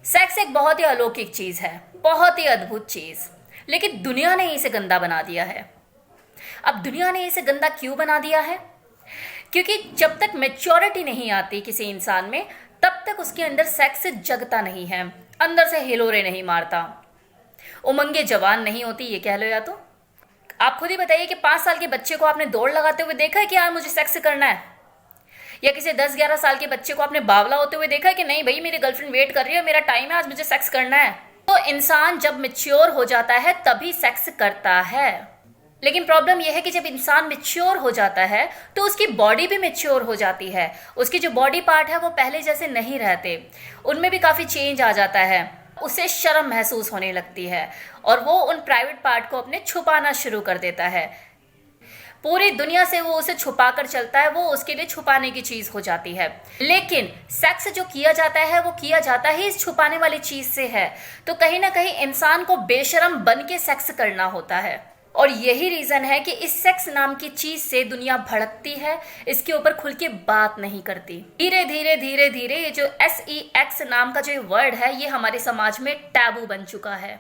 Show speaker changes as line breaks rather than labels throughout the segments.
Sex एक बहुत ही अलौकिक चीज है, बहुत ही अद्भुत चीज, लेकिन दुनिया ने इसे गंदा बना दिया है। अब दुनिया ने इसे गंदा क्यों बना दिया है? क्योंकि जब तक मेच्योरिटी नहीं आती किसी इंसान में, तब तक उसके अंदर सेक्स जगता नहीं है, अंदर से हिलोरे नहीं मारता, उमंगे जवान नहीं होती, ये कह लो। या तो आप खुद ही बताइए कि 5 साल के बच्चे को आपने दौड़ लगाते हुए देखा है कि यार मुझे सेक्स करना है? या किसी 10-11 साल के बच्चे को आपने बावला होते हुए देखा है कि नहीं भाई मेरी गर्लफ्रेंड वेट कर रही है, मेरा टाइम है, आज मुझे सेक्स करना है? तो इंसान जब मेच्योर हो जाता है तभी सेक्स करता है। लेकिन प्रॉब्लम यह है कि जब इंसान मेच्योर हो जाता है तो उसकी बॉडी भी मेच्योर हो जाती है। उसके जो बॉडी पार्ट है वो पहले जैसे नहीं रहते, उनमें भी काफ़ी चेंज आ जाता है। उसे शर्म महसूस होने लगती है और वो उन प्राइवेट पार्ट को अपने छुपाना शुरू कर देता है। पूरी दुनिया से वो उसे छुपा कर चलता है, वो उसके लिए छुपाने की चीज हो जाती है। लेकिन सेक्स जो किया जाता है वो किया जाता ही इस छुपाने वाली चीज से है। तो कहीं ना कहीं इंसान को बेशरम बन के सेक्स करना होता है। और यही रीजन है कि इस सेक्स नाम की चीज से दुनिया भड़कती है, इसके ऊपर खुल के बात नहीं करती। धीरे धीरे धीरे धीरे ये जो SEX नाम का जो वर्ड है ये हमारे समाज में टैबू बन चुका है।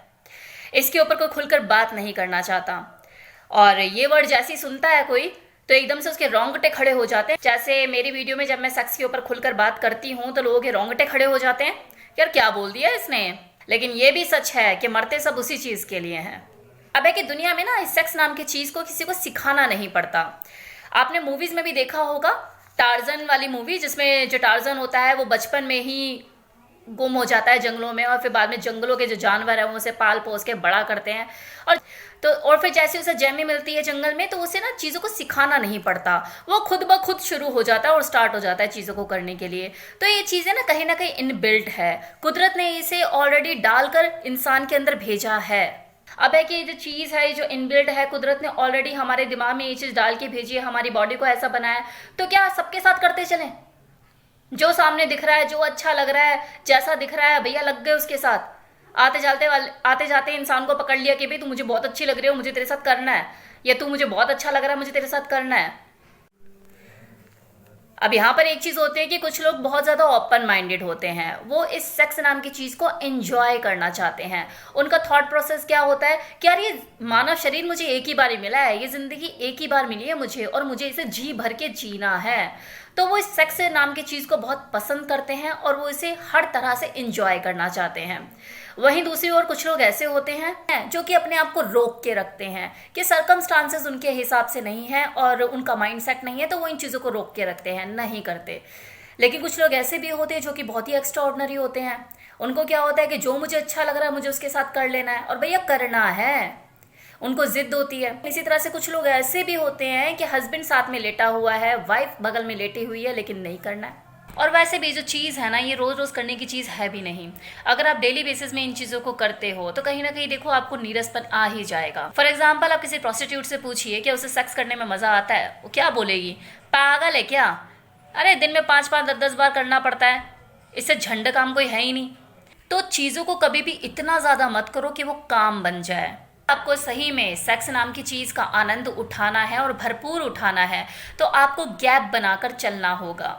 इसके ऊपर कोई खुलकर बात नहीं करना चाहता। और ये वर्ड जैसे ही सुनता है कोई तो एकदम से उसके रोंगटे खड़े हो जाते हैं। जैसे मेरी वीडियो में जब मैं सेक्स के ऊपर खुलकर बात करती हूँ तो लोगों के रोंगटे खड़े हो जाते हैं, यार क्या बोल दिया इसने। लेकिन ये भी सच है कि मरते सब उसी चीज के लिए हैं। अब है कि दुनिया में ना इस सेक्स नाम की चीज को किसी को सिखाना नहीं पड़ता। आपने मूवीज में भी देखा होगा, टार्जन वाली मूवी जिसमें जो टार्जन होता है वो बचपन में ही गुम हो जाता है जंगलों में और फिर बाद में जंगलों के जो जानवर है वो उसे पाल पोस के बड़ा करते हैं। और फिर जैसे उसे जन्म मिलती है जंगल में तो उसे ना चीज़ों को सिखाना नहीं पड़ता, वो खुद ब खुद शुरू हो जाता है और स्टार्ट हो जाता है चीज़ों को करने के लिए। तो ये चीज़ें ना कहीं इनबिल्ट है, कुदरत ने इसे ऑलरेडी डालकर इंसान के अंदर भेजा है। अब है कि ये जो चीज़ है, ये जो इनबिल्ट है, कुदरत ने ऑलरेडी हमारे दिमाग में ये चीज़ डाल के भेजी है, हमारी बॉडी को ऐसा बनाया। तो क्या सबके साथ करते चलें? जो सामने दिख रहा है, जो अच्छा लग रहा है, जैसा दिख रहा है, भैया लग गए उसके साथ। आते जाते इंसान को पकड़ लिया कि भाई तू मुझे बहुत अच्छी लग रही हो, मुझे तेरे साथ करना है, या तू मुझे बहुत अच्छा लग रहा है, मुझे तेरे साथ करना है। अब यहाँ पर एक चीज होती है कि कुछ लोग बहुत ज्यादा ओपन माइंडेड होते हैं, वो इस सेक्स नाम की चीज को एंजॉय करना चाहते हैं। उनका थॉट प्रोसेस क्या होता है कि यार ये मानव शरीर मुझे एक ही बार ही मिला है, ये जिंदगी एक ही बार मिली है मुझे और मुझे इसे जी भर के जीना है। तो वो इस सेक्स नाम की चीज को बहुत पसंद करते हैं और वो इसे हर तरह से एंजॉय करना चाहते हैं। वहीं दूसरी ओर कुछ लोग ऐसे होते हैं जो कि अपने आप को रोक के रखते हैं कि सरकमस्टांसेस उनके हिसाब से नहीं है और उनका माइंडसेट नहीं है, तो वो इन चीज़ों को रोक के रखते हैं, नहीं करते। लेकिन कुछ लोग ऐसे भी होते हैं जो कि बहुत ही एक्स्ट्रा ऑर्डिनरी होते हैं। उनको क्या होता है कि जो मुझे अच्छा लग रहा है मुझे उसके साथ कर लेना है, और भैया करना है, उनको जिद होती है। इसी तरह से कुछ लोग ऐसे भी होते हैं कि हस्बैंड साथ में लेटा हुआ है, वाइफ बगल में लेटी हुई है, लेकिन नहीं करना है। और वैसे भी जो चीज़ है ना, ये रोज़ रोज़ करने की चीज़ है भी नहीं। अगर आप डेली बेसिस में इन चीज़ों को करते हो तो कहीं ना कहीं देखो आपको नीरसपन आ ही जाएगा। फॉर एग्जाम्पल आप किसी प्रोस्टिट्यूट से पूछिए कि उसे सेक्स करने में मज़ा आता है, वो क्या बोलेगी? पागल है क्या? अरे दिन में 5-5 10-10 बार करना पड़ता है, इससे झंड काम कोई है ही नहीं। तो चीज़ों को कभी भी इतना ज़्यादा मत करो कि वो काम बन जाए। आपको सही में सेक्स नाम की चीज़ का आनंद उठाना है और भरपूर उठाना है तो आपको गैप बनाकर चलना होगा।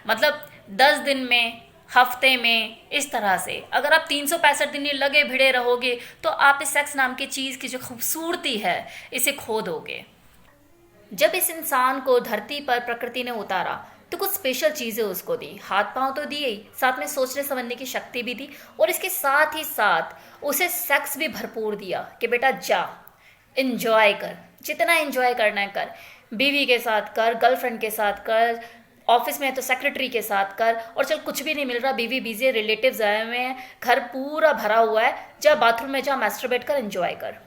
मतलब 10 दिन में, हफ्ते में, इस तरह से अगर आप 365 दिन लगे भिड़े रहोगे तो आप इस सेक्स नाम की चीज़ की जो खूबसूरती है इसे खो दोगे। जब इस इंसान को धरती पर प्रकृति ने उतारा तो कुछ स्पेशल चीज़ें उसको दी, हाथ पांव तो दिए ही, साथ में सोचने समझने की शक्ति भी दी और इसके साथ ही साथ उसे सेक्स भी भरपूर दिया कि बेटा जा एंजॉय कर, जितना एंजॉय करना है कर, बीवी के साथ कर, गर्लफ्रेंड के साथ कर, ऑफिस में है तो सेक्रेटरी के साथ कर, और चल कुछ भी नहीं मिल रहा, बीवी बिजी है, रिलेटिव्स आए हुए हैं, घर पूरा भरा हुआ है, जा बाथरूम में जा, मैस्टरबेट कर, एंजॉय कर।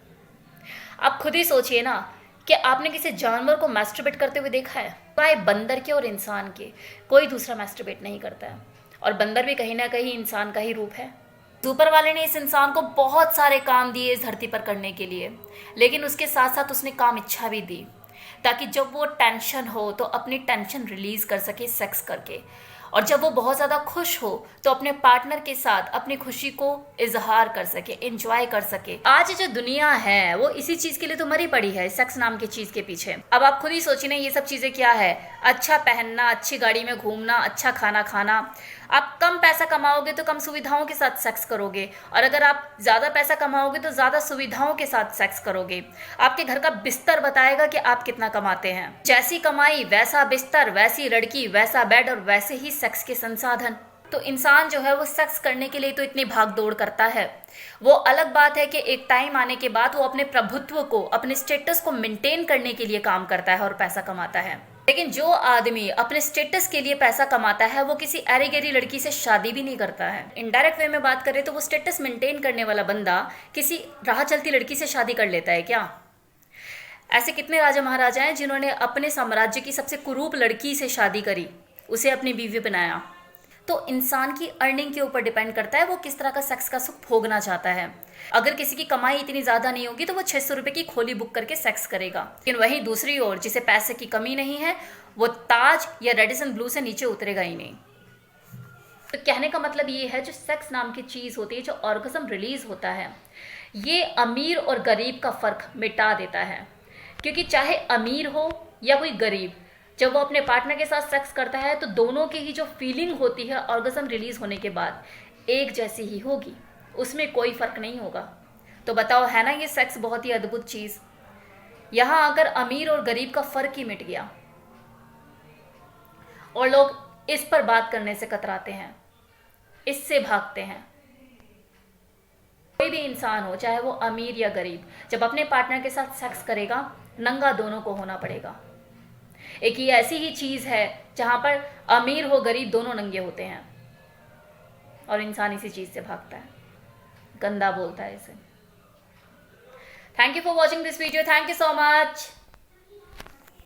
आप खुद ही सोचिए ना कि आपने किसी जानवर को मैस्टरबेट करते हुए देखा है? बाय बंदर के और इंसान के कोई दूसरा मैस्टरबेट नहीं करता है, और बंदर भी कहीं ना कहीं इंसान का ही रूप है। ऊपर वाले ने इस इंसान को बहुत सारे काम दिए इस धरती पर करने के लिए, लेकिन उसके साथ साथ उसने काम इच्छा भी दी ताकि जब वो टेंशन हो तो अपनी टेंशन रिलीज कर सके सेक्स करके, और जब वो बहुत ज़्यादा खुश हो तो अपने पार्टनर के साथ अपनी खुशी को इजहार कर सके, एंजॉय कर सके। आज जो दुनिया है वो इसी चीज़ के लिए तो मरी पड़ी है, सेक्स नाम की चीज़ के पीछे। अब आप खुद ही सोचिए ना, ये सब चीज़ें क्या है? अच्छा पहनना, अच्छी गाड़ी में घूमना, अच्छा खाना खाना, आप कम पैसा कमाओगे तो कम सुविधाओं के साथ सेक्स करोगे, और अगर आप ज़्यादा पैसा कमाओगे तो ज़्यादा सुविधाओं के साथ सेक्स करोगे। आपके घर का बिस्तर बताएगा कि आप कितना कमाते हैं। जैसी कमाई वैसा बिस्तर, वैसी लड़की, वैसा बेड और वैसे ही सेक्स के संसाधन। तो इंसान जो है वो सेक्स करने के लिए तो इतनी भाग दौड़ करता है। वो अलग बात है कि एक टाइम आने के बाद वो अपने प्रभुत्व को, अपने स्टेटस को मेंटेन करने के लिए काम करता है और पैसा कमाता है। लेकिन जो आदमी अपने स्टेटस के लिए पैसा कमाता है वो किसी ऐरी गैरी लड़की से शादी भी नहीं करता है। इनडायरेक्ट वे में बात करें तो वो स्टेटस मेंटेन करने वाला बंदा किसी राह चलती लड़की से शादी कर लेता है क्या? ऐसे कितने राजा महाराजा हैं जिन्होंने अपने साम्राज्य की सबसे कुरूप लड़की से शादी करी, उसे अपनी बीवी बनाया। तो इंसान की अर्निंग के ऊपर डिपेंड करता है वो किस तरह का सेक्स का सुख भोगना चाहता है। अगर किसी की कमाई इतनी ज़्यादा नहीं होगी तो वो 600 रुपये की खोली बुक करके सेक्स करेगा। लेकिन वहीं दूसरी ओर जिसे पैसे की कमी नहीं है वो ताज या रेडिसन ब्लू से नीचे उतरेगा ही नहीं। तो कहने का मतलब ये है, जो सेक्स नाम की चीज़ होती है, जो ऑर्गेज्म रिलीज होता है, ये अमीर और गरीब का फ़र्क मिटा देता है। क्योंकि चाहे अमीर हो या कोई गरीब, जब वो अपने पार्टनर के साथ सेक्स करता है तो दोनों की ही जो फीलिंग होती है ऑर्गेज्म रिलीज होने के बाद एक जैसी ही होगी, उसमें कोई फर्क नहीं होगा। तो बताओ, है ना ये सेक्स बहुत ही अद्भुत चीज। यहां अगर अमीर और गरीब का फर्क ही मिट गया और लोग इस पर बात करने से कतराते हैं, इससे भागते हैं। कोई भी इंसान हो, चाहे वो अमीर या गरीब, जब अपने पार्टनर के साथ सेक्स करेगा नंगा दोनों को होना पड़ेगा। एक ये ऐसी ही चीज है जहां पर अमीर हो गरीब दोनों नंगे होते हैं और इंसान इसी चीज से भागता है, गंदा बोलता है इसे। Thank you for watching this video. Thank you so much.